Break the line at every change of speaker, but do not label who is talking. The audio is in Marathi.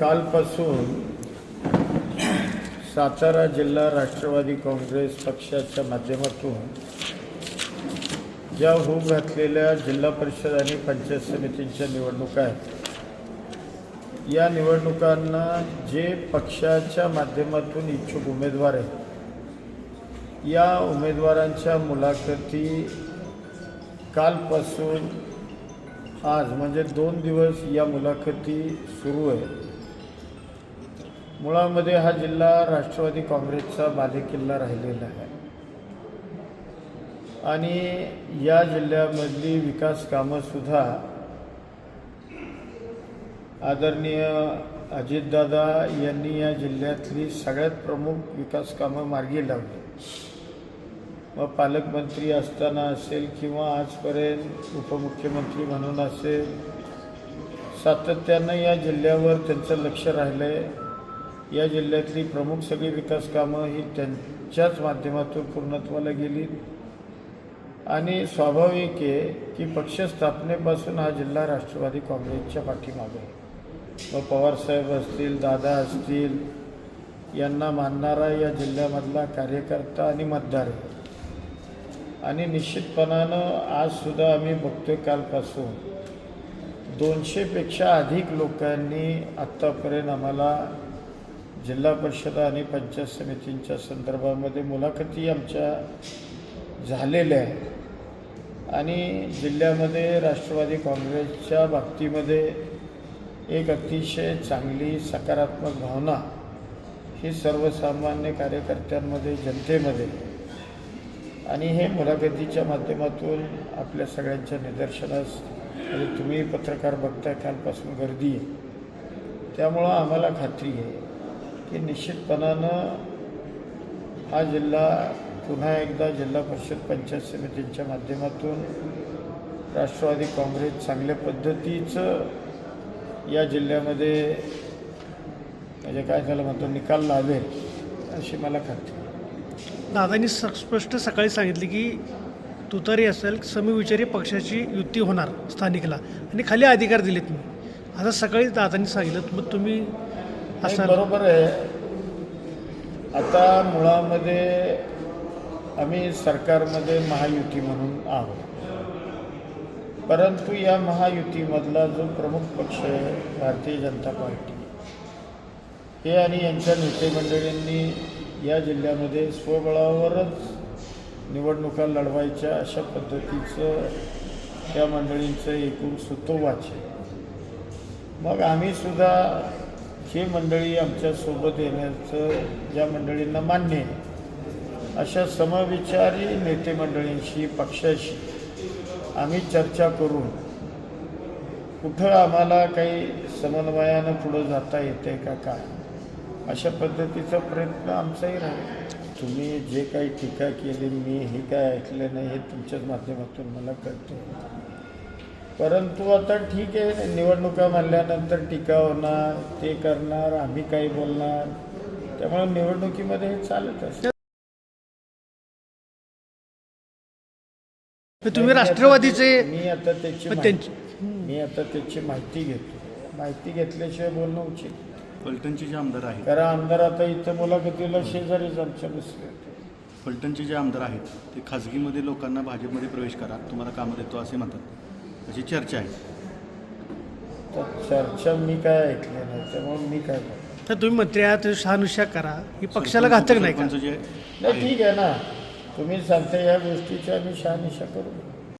कालपासून सातारा जिल्हा राष्ट्रवादी काँग्रेस पक्षाच्या माध्यमातून ज्या होऊ घातलेल्या जिल्हा परिषद आणि पंचायत समितींच्या निवडणुका आहेत, या निवडणुकांना जे पक्षाच्या माध्यमातून इच्छुक उमेदवार आहेत, या उमेदवारांच्या मुलाखती कालपासून आज म्हणजे 2 दिवस या मुलाखती सुरू आहेत. मुळामध्ये हा जिल्हा राष्ट्रवादी काँग्रेसचा बालेकिल्ला राहिलेला आहे आणि या जिल्ह्यामधली विकास कामंसुद्धा आदरणीय अजितदादा यांनी या जिल्ह्यातली सगळ्यात प्रमुख विकास कामं मार्गी लावली. मग पालकमंत्री असताना असेल किंवा आजपर्यंत उपमुख्यमंत्री म्हणून असेल, सातत्यानं या जिल्ह्यावर त्यांचं लक्ष राहिलं आहे. या जिल्ह्यातली प्रमुख सगळी विकास कामं ही त्यांच्याच माध्यमातून पूर्णत्वाला गेली आणि स्वाभाविक आहे की पक्ष स्थापनेपासून हा जिल्हा राष्ट्रवादी काँग्रेसच्या पाठीमागे आहे. मग पवारसाहेब असतील, दादा असतील, यांना मानणारा या जिल्ह्यामधला कार्यकर्ता आणि मतदार आहे. आणि निश्चितपणानं आजसुद्धा आम्ही बघतोय कालपासून 200पेक्षा अधिक लोकांनी आत्तापर्यंत आम्हाला जिल्हा परिषद आणि पंचायत समितींच्या संदर्भामध्ये मुलाखती आमच्या झालेल्या आहेत. आणि जिल्ह्यामध्ये राष्ट्रवादी काँग्रेसच्या बाबतीमध्ये एक अतिशय चांगली सकारात्मक भावना ही सर्वसामान्य कार्यकर्त्यांमध्ये, जनतेमध्ये आणि हे मुलाखतीच्या माध्यमातून आपल्या सगळ्यांच्या निदर्शनास म्हणजे तुम्ही पत्रकार बघताय कालपासून गर्दी आहे. त्यामुळं आम्हाला खात्री आहे की निश्चितपणानं हा जिल्हा पुन्हा एकदा जिल्हा परिषद पंचायत समितींच्या माध्यमातून राष्ट्रवादी काँग्रेस चांगल्या पद्धतीचं या जिल्ह्यामध्ये म्हणजे काय त्याला म्हणतो निकाल लावेल अशी मला खात्री.
दादांनी स्पष्ट सकाळी सांगितले की तुतारी असेल समविचारी पक्षाची युती होणार स्थानिकला आणि खाली अधिकार दिलेत मी. आता सकाळी दादांनी सांगितलं, मग तुम्ही असं
बरोबर आहे. आता मुळामध्ये आम्ही सरकारमध्ये महायुती म्हणून आहोत, परंतु या महायुतीमधला जो प्रमुख पक्ष आहे भारतीय जनता पार्टी, हे आणि यांच्या नेते मंडळींनी या जिल्ह्यामध्ये स्वबळावरच निवडणुका लढवायच्या अशा पद्धतीचं त्या मंडळींचं एकूण सुतोवाच आहे. मग आम्हीसुद्धा ही मंडळी आमच्यासोबत येण्याचं ज्या मंडळींना मान्य आहे अशा समविचारी नेते मंडळींशी, पक्षाशी आम्ही चर्चा करून कुठं आम्हाला काही समन्वयानं पुढं जाता येते का काय अशा पद्धतीचा प्रयत्न आमचाही राहील. तुम्ही जे काही टीका केली, मी हे काय ऐकलं नाही हे तुमच्याच माध्यमातून मला कळते. परंतु आता ठीक आहे, निवडणुका म्हणल्यानंतर टीका होणार, ते करणार, आम्ही काही बोलणार, त्यामुळे निवडणुकीमध्ये हे चालत असतं.
तुम्ही राष्ट्रवादीचे
मी आता त्याची माहिती घेतो. माहिती घेतल्याशिवाय बोलणं उचित.
फलटणचे जे आमदार आहेत,
कारण आमदार आता इथं मुलाखतीला शेजारीच आमच्या बसले होते.
फलटणचे जे आमदार आहेत ते खाजगीमध्ये लोकांना भाजपमध्ये प्रवेश करा, तुम्हाला कामं देतो असे म्हणतात, अशी चर्चा आहे.
तर चर्चा मी काय ऐकले नाही, त्यामुळे मी काय बोलतो.
तर तुम्ही मंत्री आहात, शहानुशा करा, ही पक्षाला घातक नाही का?
जे
नाही, ठीक आहे ना, तुम्ही सांगता या गोष्टीची आम्ही शहानिशा करू.